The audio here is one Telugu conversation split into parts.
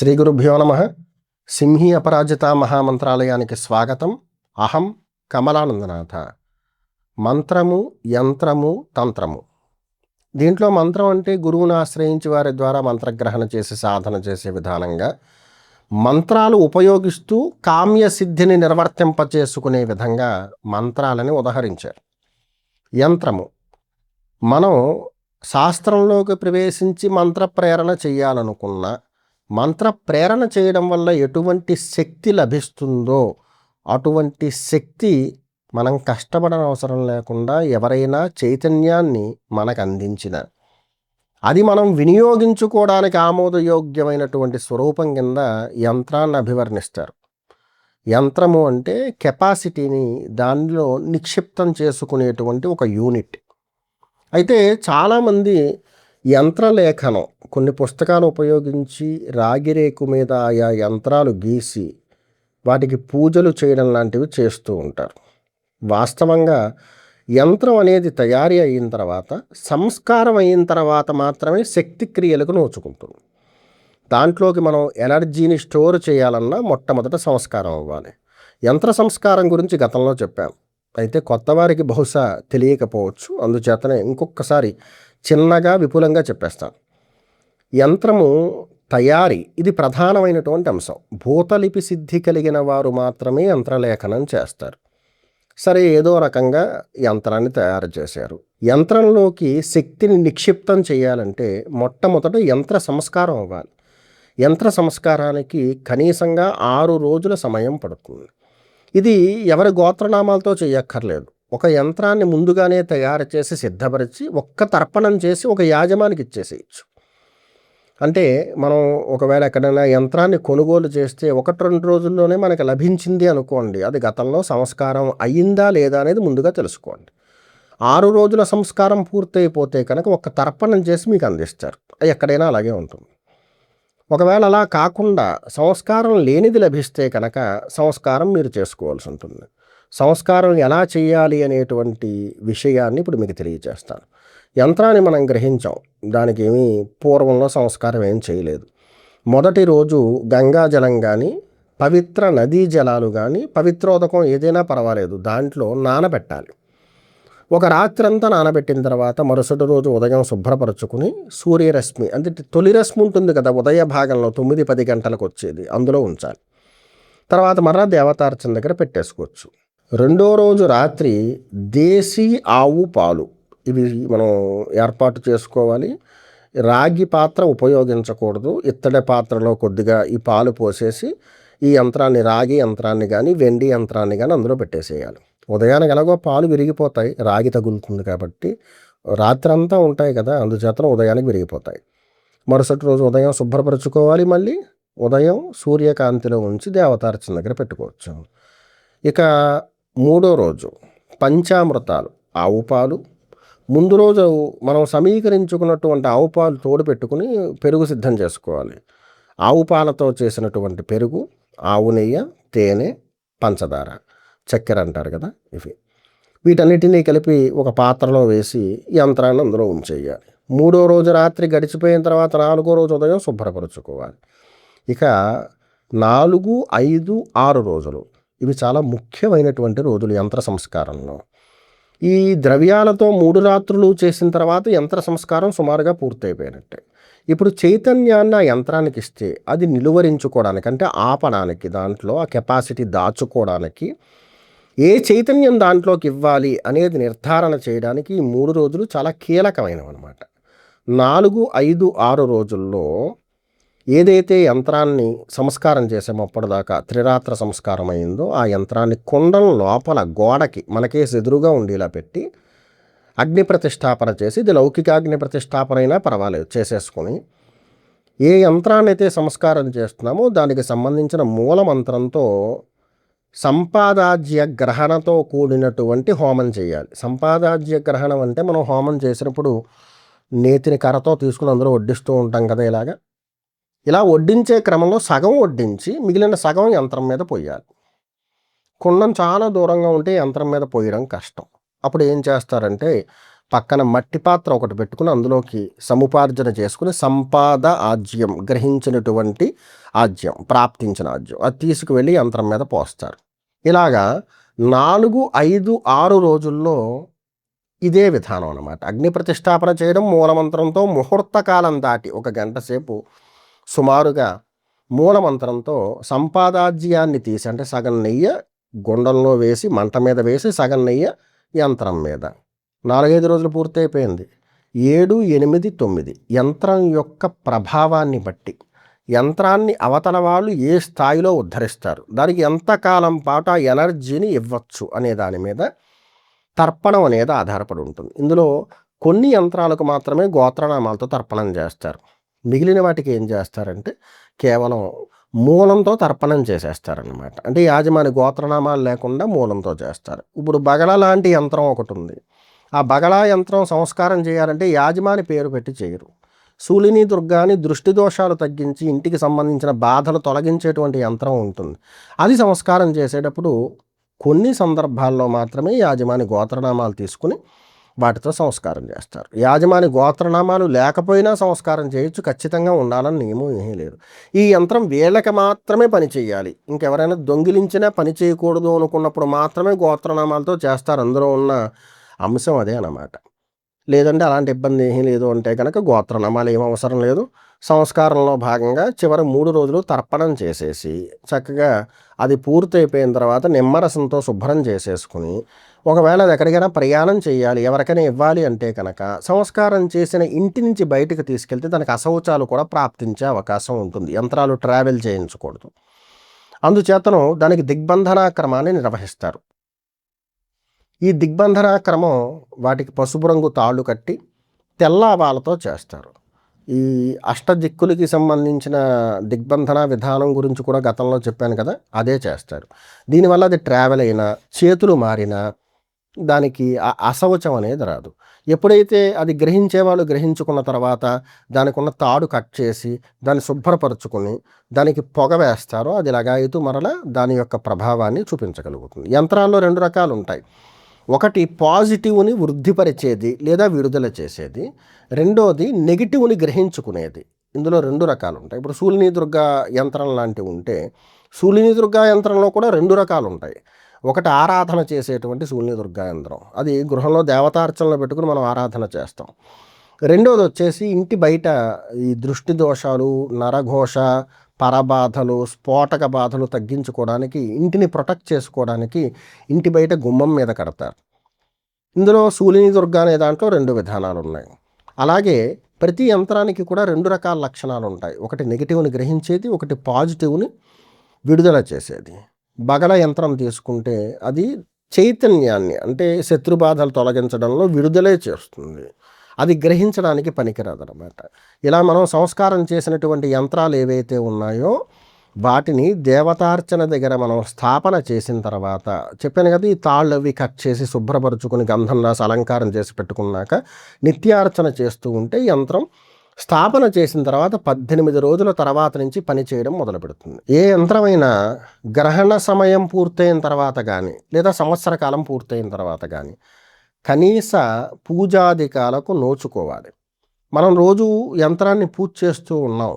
శ్రీ గురుభ్యో నమః. సింహీ అపరాజిత మహామంత్రాలయానికి స్వాగతం. అహం కమలానందనాథ. మంత్రము, యంత్రము, తంత్రము. దీంట్లో మంత్రం అంటే గురువును ఆశ్రయించి వారి ద్వారా మంత్రగ్రహణ చేసి సాధన చేసే విధానంగా మంత్రాలు ఉపయోగిస్తూ కామ్య సిద్ధిని నిర్వర్తింపచేసుకునే విధంగా మంత్రాలని ఉదహరించారు. యంత్రము, మనం శాస్త్రంలోకి ప్రవేశించి మంత్ర ప్రేరణ చేయాలనుకున్నా, మంత్ర ప్రేరణ చేయడం వల్ల ఎటువంటి శక్తి లభిస్తుందో అటువంటి శక్తి మనం కష్టపడని అవసరం లేకుండా ఎవరైనా చైతన్యాన్ని మనకు అందించిన అది మనం వినియోగించుకోవడానికి ఆమోదయోగ్యమైనటువంటి స్వరూపం కింద యంత్రాన్ని అభివర్ణిస్తారు. యంత్రము అంటే కెపాసిటీని దానిలో నిక్షిప్తం చేసుకునేటువంటి ఒక యూనిట్. అయితే చాలామంది యంత్రలేఖనం కొన్ని పుస్తకాలు ఉపయోగించి రాగిరేకు మీద ఆయా యంత్రాలు గీసి వాటికి పూజలు చేయడం లాంటివి చేస్తూ ఉంటారు. వాస్తవంగా యంత్రం అనేది తయారీ అయిన తర్వాత, సంస్కారం అయిన తర్వాత మాత్రమే శక్తి క్రియలకు నోచుకుంటుంది. దాంట్లోకి మనం ఎనర్జీని స్టోర్ చేయాలన్నా మొట్టమొదట సంస్కారం అవ్వాలి. యంత్ర సంస్కారం గురించి గతంలో చెప్పాం. అయితే కొత్త వారికి బహుశా తెలియకపోవచ్చు, అందుచేతనే ఇంకొకసారి చిన్నగా విపులంగా చెప్పేస్తాను. యంత్రము తయారీ ఇది ప్రధానమైనటువంటి అంశం. భూతలిపి సిద్ధి కలిగిన వారు మాత్రమే యంత్రలేఖనం చేస్తారు. సరే, ఏదో రకంగా యంత్రాన్ని తయారు చేశారు. యంత్రంలోకి శక్తిని నిక్షిప్తం చేయాలంటే మొట్టమొదట యంత్ర సంస్కారం అవ్వాలి. యంత్ర సంస్కారానికి కనీసంగా 6 రోజుల సమయం పడుతుంది. ఇది ఎవరి గోత్రనామాలతో చేయక్కర్లేదు. ఒక యంత్రాన్ని ముందుగానే తయారు చేసి సిద్ధపరిచి ఒక్క తర్పణం చేసి ఒక యాజమానికి ఇచ్చేసేయచ్చు. అంటే మనం ఒకవేళ ఎక్కడైనా యంత్రాన్ని కొనుగోలు చేస్తే 1-2 రోజుల్లోనే మనకు లభించింది అనుకోండి, అది గతంలో సంస్కారం అయ్యిందా లేదా అనేది ముందుగా తెలుసుకోండి. 6 రోజుల సంస్కారం పూర్తయిపోతే కనుక ఒక్క తర్పణం చేసి మీకు అందిస్తారు. ఎక్కడైనా అలాగే ఉంటుంది. ఒకవేళ అలా కాకుండా సంస్కారం లేనిది లభిస్తే కనుక సంస్కారం మీరు చేసుకోవాల్సి ఉంటుంది. సంస్కారం ఎలా చేయాలి అనేటువంటి విషయాన్ని ఇప్పుడు మీకు తెలియజేస్తాను. యంత్రాన్ని మనం గ్రహించాం, దానికి ఏమీ పూర్వంలో సంస్కారం ఏం చేయలేదు. మొదటి రోజు గంగాజలం కానీ, పవిత్ర నదీ జలాలు కానీ, పవిత్రోదకం ఏదైనా పర్వాలేదు, దాంట్లో నానబెట్టాలి. ఒక రాత్రంతా నానబెట్టిన తర్వాత మరుసటి రోజు ఉదయం శుభ్రపరచుకుని సూర్యరశ్మి అంటే తొలి రశ్మి ఉంటుంది కదా, ఉదయ భాగంలో 9-10 గంటలకు వచ్చేది, అందులో ఉంచాలి. తర్వాత మరలా దేవతార్చన దగ్గర పెట్టేసుకోవచ్చు. రెండో రోజు రాత్రి దేశీ ఆవు పాలు ఇవి మనం ఏర్పాటు చేసుకోవాలి. రాగి పాత్ర ఉపయోగించకూడదు. ఇత్తడి పాత్రలో కొద్దిగా ఈ పాలు పోసేసి ఈ యంత్రాన్ని, రాగి యంత్రాన్ని కానీ వెండి యంత్రాన్ని కానీ అందులో పెట్టేసేయాలి. ఉదయానికి ఎలాగో పాలు విరిగిపోతాయి, రాగి తగులుతుంది కాబట్టి, రాత్రంతా ఉంటాయి కదా, అందుచేత ఉదయానికి విరిగిపోతాయి. మరుసటి రోజు ఉదయం శుభ్రపరచుకోవాలి. మళ్ళీ ఉదయం సూర్యకాంతిలో ఉంచి దేవతార్చన దగ్గర పెట్టుకోవచ్చు. ఇక మూడో రోజు పంచామృతాలు, ఆవు పాలు. ముందు రోజు మనం సమీకరించుకున్నటువంటి ఆవు పాలు తోడు పెట్టుకుని పెరుగు సిద్ధం చేసుకోవాలి. ఆవు పాలతో చేసినటువంటి పెరుగు, ఆవు నెయ్యి, తేనె, పంచదార, చక్కెర అంటారు కదా, వీటన్నిటినీ కలిపి ఒక పాత్రలో వేసి యంత్రాన్ని అందులో ఉంచేయాలి. మూడో రోజు రాత్రి గడిచిపోయిన తర్వాత నాలుగో రోజు ఉదయం శుభ్రపరచుకోవాలి. ఇక 4, 5, 6 రోజులు ఇవి చాలా ముఖ్యమైనటువంటి రోజులు యంత్ర సంస్కారంలో. ఈ ద్రవ్యాలతో 3 రాత్రులు చేసిన తర్వాత యంత్ర సంస్కారం సుమారుగా పూర్తయిపోయినట్టే. ఇప్పుడు చైతన్యాన్ని ఆ యంత్రానికి ఇస్తే అది నిలువరించుకోవడానికి, అంటే ఆపడానికి, దాంట్లో ఆ కెపాసిటీ దాచుకోవడానికి ఏ చైతన్యం దాంట్లోకి ఇవ్వాలి అనేది నిర్ధారణ చేయడానికి ఈ 3 రోజులు చాలా కీలకమైనవి అన్నమాట. 4, 5, 6 రోజుల్లో ఏదైతే యంత్రాన్ని సంస్కారం చేసామో అప్పటిదాకా త్రిరాత్ర సంస్కారం అయిందో ఆ యంత్రాన్ని కుండం లోపల గోడకి మనకేసి ఎదురుగా ఉండేలా పెట్టి అగ్ని ప్రతిష్టాపన చేసి, ఇది లౌకిక అగ్ని ప్రతిష్టాపన అయినా పర్వాలేదు చేసేసుకొని, ఏ యంత్రాన్ని అయితే సంస్కారం చేస్తున్నామో దానికి సంబంధించిన మూల మంత్రంతో సంపాదాజ్య గ్రహణతో కూడినటువంటి హోమం చేయాలి. సంపాదాజ్య గ్రహణం అంటే మనం హోమం చేసినప్పుడు నేతిని కర్రతో తీసుకుని అందులో వడ్డిస్తూ ఉంటాం కదా, ఇలా వడ్డించే క్రమంలో సగం వడ్డించి మిగిలిన సగం యంత్రం మీద పోయాలి. కుండం చాలా దూరంగా ఉంటే యంత్రం మీద పోయడం కష్టం. అప్పుడు ఏం చేస్తారంటే పక్కన మట్టి పాత్ర ఒకటి పెట్టుకుని అందులోకి సముపార్జన చేసుకుని సంపాద ఆజ్యం, గ్రహించినటువంటి ఆజ్యం, ప్రాప్తించిన ఆజ్యం అది తీసుకువెళ్ళి యంత్రం మీద పోస్తారు. ఇలాగా 4, 5, 6 రోజుల్లో ఇదే విధానం అన్నమాట. అగ్ని ప్రతిష్టాపన చేయడం మూలమంత్రంతో ముహూర్త కాలం దాటి 1 గంట సేపు సుమారుగా మూలమంత్రంతో సంపాదాజ్యాన్ని తీసి, అంటే సగం నెయ్యి గుండంలో వేసి మంట మీద వేసి సగం నెయ్యి యంత్రం మీద 4, 5 రోజులు పూర్తయిపోయింది. 7, 8, 9 యంత్రం యొక్క ప్రభావాన్ని బట్టి యంత్రాన్ని అవతల వాళ్ళు ఏ స్థాయిలో ఉద్ధరిస్తారు, దానికి ఎంతకాలం పాటు ఆ ఎనర్జీని ఇవ్వచ్చు అనే దాని మీద తర్పణం అనేది ఆధారపడి ఉంటుంది. ఇందులో కొన్ని యంత్రాలకు మాత్రమే గోత్రనామాలతో తర్పణం చేస్తారు. మిగిలిన వాటికి ఏం చేస్తారంటే కేవలం మూలంతో తర్పణం చేసేస్తారనమాట. అంటే యాజమాని గోత్రనామాలు లేకుండా మూలంతో చేస్తారు. ఇప్పుడు బగళ లాంటి యంత్రం ఒకటి ఉంది. ఆ బగళా యంత్రం సంస్కారం చేయాలంటే యాజమాని పేరు పెట్టి చేయరు. శూలిని దుర్గాని దృష్టి దోషాలు తగ్గించి ఇంటికి సంబంధించిన బాధలు తొలగించేటువంటి యంత్రం ఉంటుంది. అది సంస్కారం చేసేటప్పుడు కొన్ని సందర్భాల్లో మాత్రమే యాజమాని గోత్రనామాలు తీసుకుని వాటితో సంస్కారం చేస్తారు. యాజమాని గోత్రనామాలు లేకపోయినా సంస్కారం చేయొచ్చు, ఖచ్చితంగా ఉండాలని నియమం ఏమీ లేదు. ఈ యంత్రం వీళ్ళకి మాత్రమే పని చేయాలి, ఇంకెవరైనా దొంగిలించినా పని చేయకూడదు అనుకున్నప్పుడు మాత్రమే గోత్రనామాలతో చేస్తారు. అందులో ఉన్న అంశం అదే అన్నమాట. లేదంటే అలాంటి ఇబ్బంది ఏమీ లేదు అంటే కనుక గోత్రనామాలు ఏం అవసరం లేదు. సంస్కారంలో భాగంగా చివరి 3 రోజులు తర్పణం చేసేసి చక్కగా అది పూర్తయిపోయిన తర్వాత నిమ్మరసంతో శుభ్రం చేసేసుకుని, ఒకవేళ అది ఎక్కడికైనా ప్రయాణం చేయాలి, ఎవరికైనా ఇవ్వాలి అంటే కనుక సంస్కారం చేసిన ఇంటి నుంచి బయటకు తీసుకెళ్తే దానికి అశౌచాలు కూడా ప్రాప్తించే అవకాశం ఉంటుంది. యంత్రాలు ట్రావెల్ చేయించకూడదు. అందుచేతను దానికి దిగ్బంధనాక్రమాన్ని నిర్వహిస్తారు. ఈ దిగ్బంధనాక్రమం వాటికి పసుపు రంగు తాళ్ళు కట్టి తెల్ల ఆవాలతో చేస్తారు. ఈ అష్టదిక్కులకి సంబంధించిన దిగ్బంధన విధానం గురించి కూడా గతంలో చెప్పాను కదా, అదే చేస్తారు. దీనివల్ల అది ట్రావెల్ అయినా చేతులు మారినా దానికి అశౌచం అనేది రాదు. ఎప్పుడైతే అది గ్రహించేవాళ్ళు గ్రహించుకున్న తర్వాత దానికి ఉన్న తాడు కట్ చేసి దాన్ని శుభ్రపరచుకొని దానికి పొగ వేస్తారో అది లగాయితూ మరల దాని యొక్క ప్రభావాన్ని చూపించగలుగుతుంది. యంత్రాల్లో 2 రకాలు ఉంటాయి. ఒకటి పాజిటివ్ని వృద్ధిపరిచేది లేదా విడుదల చేసేది, రెండోది నెగిటివ్ని గ్రహించుకునేది. ఇందులో 2 రకాలు ఉంటాయి. ఇప్పుడు శూలిని దుర్గా యంత్రం లాంటివి ఉంటే శూలిని దుర్గా యంత్రంలో కూడా 2 రకాలు ఉంటాయి. ఒకటి ఆరాధన చేసేటువంటి శూలిని దుర్గా యంత్రం, అది గృహంలో దేవతార్చనలో పెట్టుకుని మనం ఆరాధన చేస్తాం. రెండోది వచ్చేసి ఇంటి బయట ఈ దృష్టి దోషాలు, నరఘోష, పరబాధలు, స్ఫోటక బాధలు తగ్గించుకోవడానికి, ఇంటిని ప్రొటెక్ట్ చేసుకోవడానికి ఇంటి బయట గుమ్మం మీద కడతారు. ఇందులో శూలిని దుర్గా అనే దాంట్లో 2 విధానాలు ఉన్నాయి. అలాగే ప్రతి యంత్రానికి కూడా 2 రకాల లక్షణాలు ఉంటాయి. ఒకటి నెగిటివ్ని గ్రహించేది, ఒకటి పాజిటివ్ని విడుదల చేసేది. బగళ యంత్రం తీసుకుంటే అది చైతన్యాన్ని, అంటే శత్రుబాధలు తొలగించడంలో విడుదలే చేస్తుంది, అది గ్రహించడానికి పనికిరాదనమాట. ఇలా మనం సంస్కారం చేసినటువంటి యంత్రాలు ఏవైతే ఉన్నాయో వాటిని దేవతార్చన దగ్గర మనం స్థాపన చేసిన తర్వాత చెప్పాను కదా, ఈ తాళ్ళు అవి కట్ చేసి శుభ్రపరుచుకుని గంధం రాసి అలంకారం చేసి పెట్టుకున్నాక నిత్యార్చన చేస్తూ ఉంటే యంత్రం స్థాపన చేసిన తర్వాత 18 రోజుల తర్వాత నుంచి పని చేయడం మొదలు పెడుతుంది. ఏ యంత్రమైనా గ్రహణ సమయం పూర్తయిన తర్వాత కానీ లేదా సంవత్సర కాలం పూర్తయిన తర్వాత కానీ కనీస పూజాధికాలకు నోచుకోవాలి. మనం రోజు యంత్రాన్ని పూజ చేస్తూ ఉన్నాం,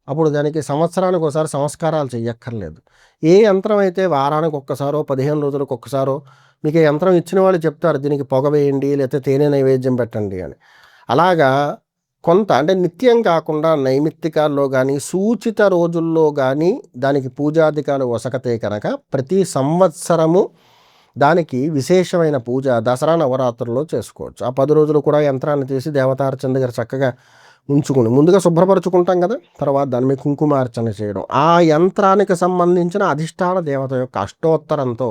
అప్పుడు దానికి సంవత్సరానికి ఒకసారి సంస్కారాలు చెయ్యక్కర్లేదు. ఏ యంత్రం అయితే వారానికి ఒక్కసారో 15 రోజులకు ఒక్కసారో మీకు యంత్రం ఇచ్చిన వాళ్ళు చెప్తారు దీనికి పొగ వేయండి లేకపోతే తేనె నైవేద్యం పెట్టండి అని. అలాగా కొంత, అంటే నిత్యం కాకుండా నైమిత్తికాల్లో కానీ సూచిత రోజుల్లో కానీ దానికి పూజాధికాలు వసకతే కనుక ప్రతి సంవత్సరము దానికి విశేషమైన పూజ దసరా నవరాత్రుల్లో చేసుకోవచ్చు. ఆ 10 రోజులు కూడా యంత్రాన్ని తీసి దేవతార్చన దగ్గర చక్కగా ఉంచుకుని ముందుగా శుభ్రపరచుకుంటాం కదా, తర్వాత దాని మీద కుంకుమార్చన చేయడం, ఆ యంత్రానికి సంబంధించిన అధిష్టాన దేవత యొక్క అష్టోత్తరంతో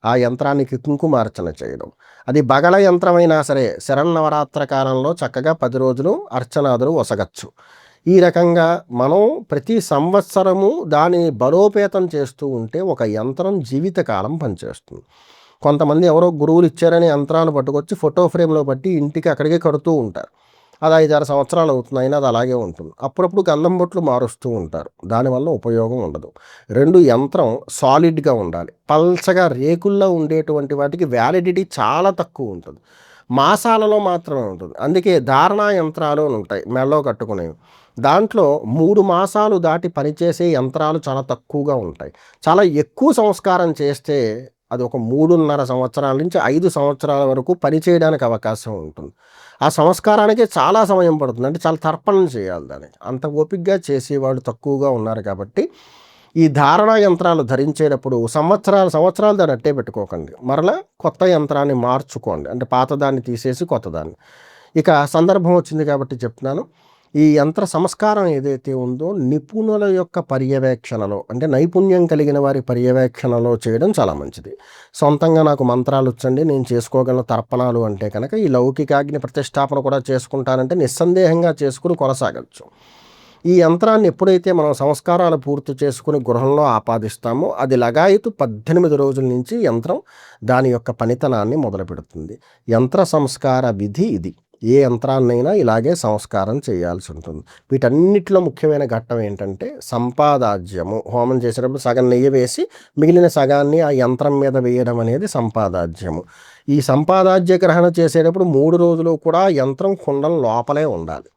ఆ యంత్రానికి కుంకుమార్చన చేయడం. అది బగళ యంత్రమైనా సరే శరన్నవరాత్ర కాలంలో చక్కగా 10 రోజులు అర్చనాదులు వసగచ్చు. ఈ రకంగా మనం ప్రతి సంవత్సరము దానిని బలోపేతం చేస్తూ ఉంటే ఒక యంత్రం జీవితకాలం పనిచేస్తుంది. కొంతమంది ఎవరో గురువులు ఇచ్చారని యంత్రాలు పట్టుకొచ్చి ఫోటో ఫ్రేమ్లో బట్టి ఇంటికి అక్కడికే కడుతూ ఉంటారు. అది 5-6 సంవత్సరాలు అవుతుంది, అయినా అది అలాగే ఉంటుంది. అప్పుడప్పుడు గంధం బొట్లు మారుస్తూ ఉంటారు, దానివల్ల ఉపయోగం ఉండదు. 2 యంత్రం సాలిడ్గా ఉండాలి. పల్చగా రేకుల్లో ఉండేటువంటి వాటికి వ్యాలిడిటీ చాలా తక్కువ ఉంటుంది. మాసాలలో మాత్రమే ఉంటుంది. అందుకే ధారణా యంత్రాలు అని ఉంటాయి మెడలో కట్టుకునేవి. దాంట్లో 3 మాసాలు దాటి పనిచేసే యంత్రాలు చాలా తక్కువగా ఉంటాయి. చాలా ఎక్కువ సంస్కారం చేస్తే అది ఒక 3.5 సంవత్సరాల నుంచి 5 సంవత్సరాల వరకు పనిచేయడానికి అవకాశం ఉంటుంది. ఆ సంస్కారానికే చాలా సమయం పడుతుంది. అంటే చాలా తర్పణం చేయాలి దానికి. అంత ఓపికగా చేసేవాళ్ళు తక్కువగా ఉన్నారు కాబట్టి ఈ ధారణా యంత్రాలు ధరించేటప్పుడు సంవత్సరాలు దాన్ని అట్టే పెట్టుకోకండి. మరలా కొత్త యంత్రాన్ని మార్చుకోండి. అంటే పాతదాన్ని తీసేసి కొత్తదాన్ని. ఇక సందర్భం వచ్చింది కాబట్టి చెప్తున్నాను. ఈ యంత్ర సంస్కారం ఏదైతే ఉందో నిపుణుల యొక్క పర్యవేక్షణలో, అంటే నైపుణ్యం కలిగిన వారి పర్యవేక్షణలో చేయడం చాలా మంచిది. సొంతంగా నాకు మంత్రాలు వచ్చండి, నేను చేసుకోగలను తర్పణాలు అంటే కనుక ఈ లౌకికాగ్ని ప్రతిష్టాపన కూడా చేసుకుంటానంటే నిస్సందేహంగా చేసుకుని కొనసాగచ్చు. ఈ యంత్రాన్ని ఎప్పుడైతే మనం సంస్కారాలు పూర్తి చేసుకుని గృహంలో ఆపాదిస్తామో అది లగాయతు 18 రోజుల నుంచి యంత్రం దాని యొక్క పనితనాన్ని మొదలుపెడుతుంది. యంత్ర సంస్కార విధి ఇది. ఏ యంత్రాన్నైనా ఇలాగే సంస్కారం చేయాల్సి ఉంటుంది. వీటన్నిటిలో ముఖ్యమైన ఘట్టం ఏంటంటే సంపాదాజ్యము. హోమం చేసేటప్పుడు సగం నెయ్యి వేసి మిగిలిన సగాన్ని ఆ యంత్రం మీద వేయడం అనేది సంపాదాజ్యము. ఈ సంపాదాజ్య గ్రహణ చేసేటప్పుడు 3 రోజులు కూడా యంత్రం కుండం లోపలే ఉండాలి.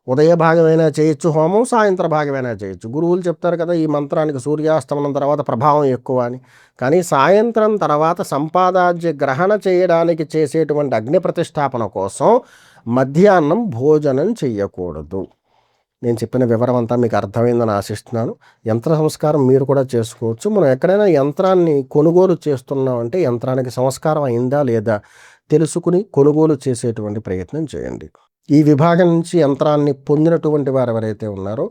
ఉదయ భాగమైనా చేయొచ్చు హోమం, సాయంత్ర భాగమైనా చేయొచ్చు. గురువులు చెప్తారు కదా ఈ మంత్రానికి సూర్యాస్తమనం తర్వాత ప్రభావం ఎక్కువ అని. కానీ సాయంత్రం తర్వాత సంపాదాజ్య గ్రహణ చేయడానికి చేసేటువంటి అగ్ని ప్రతిష్టాపన కోసం మధ్యాహ్నం భోజనం చెయ్యకూడదు. నేను చెప్పిన వివరం అంతా మీకు అర్థమైందని ఆశిస్తున్నాను. యంత్ర సంస్కారం మీరు కూడా చేసుకోవచ్చు. మనం ఎక్కడైనా యంత్రాన్ని కొనుగోలు చేస్తున్నామంటే యంత్రానికి సంస్కారం అయిందా లేదా తెలుసుకుని కొనుగోలు చేసేటువంటి ప్రయత్నం చేయండి. ఈ విభాగం నుంచి యంత్రాన్ని పొందినటువంటి వారు ఎవరైతే ఉన్నారో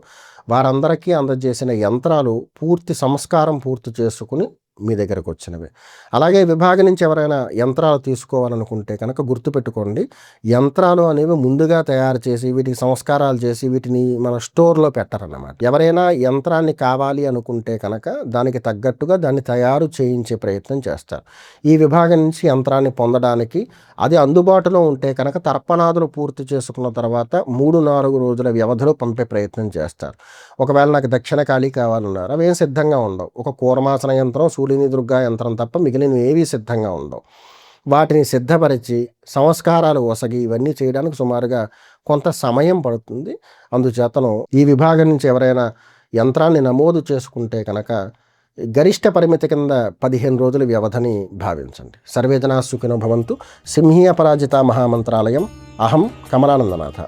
వారందరికీ అందజేసిన యంత్రాలు పూర్తి సంస్కారం పూర్తి చేసుకుని మీ దగ్గరకు వచ్చినవి. అలాగే విభాగం నుంచి ఎవరైనా యంత్రాలు తీసుకోవాలనుకుంటే కనుక గుర్తుపెట్టుకోండి, యంత్రాలు అనేవి ముందుగా తయారు చేసి వీటికి సంస్కారాలు చేసి వీటిని మన స్టోర్లో పెట్టరన్నమాట. ఎవరైనా యంత్రాన్ని కావాలి అనుకుంటే కనుక దానికి తగ్గట్టుగా దాన్ని తయారు చేయించే ప్రయత్నం చేస్తారు. ఈ విభాగం నుంచి యంత్రాన్ని పొందడానికి అది అందుబాటులో ఉంటే కనుక తర్పణాదులు పూర్తి చేసుకున్న తర్వాత 3-4 రోజుల వ్యవధిలో పంపే ప్రయత్నం చేస్తారు. ఒకవేళ నాకు దక్షిణ ఖాళీ కావాలన్నారు, అవేం సిద్ధంగా ఉండవు. ఒక కూర్మాసన యంత్రం, శూలిని దుర్గా యంత్రం తప్ప మిగిలినవి ఏవీ సిద్ధంగా ఉండవు. వాటిని సిద్ధపరిచి సంస్కారాలు ఒసగి ఇవన్నీ చేయడానికి సుమారుగా కొంత సమయం పడుతుంది. అందుచేతను ఈ విభాగం నుంచి ఎవరైనా యంత్రాన్ని నమోదు చేసుకుంటే కనుక గరిష్ట పరిమితి కింద 15 రోజుల వ్యవధిని భావించండి. సర్వేజనా సుఖినో భవంతు. సింహీ అపరాజిత మహామంత్రాలయం. అహం కమలానందనాథ.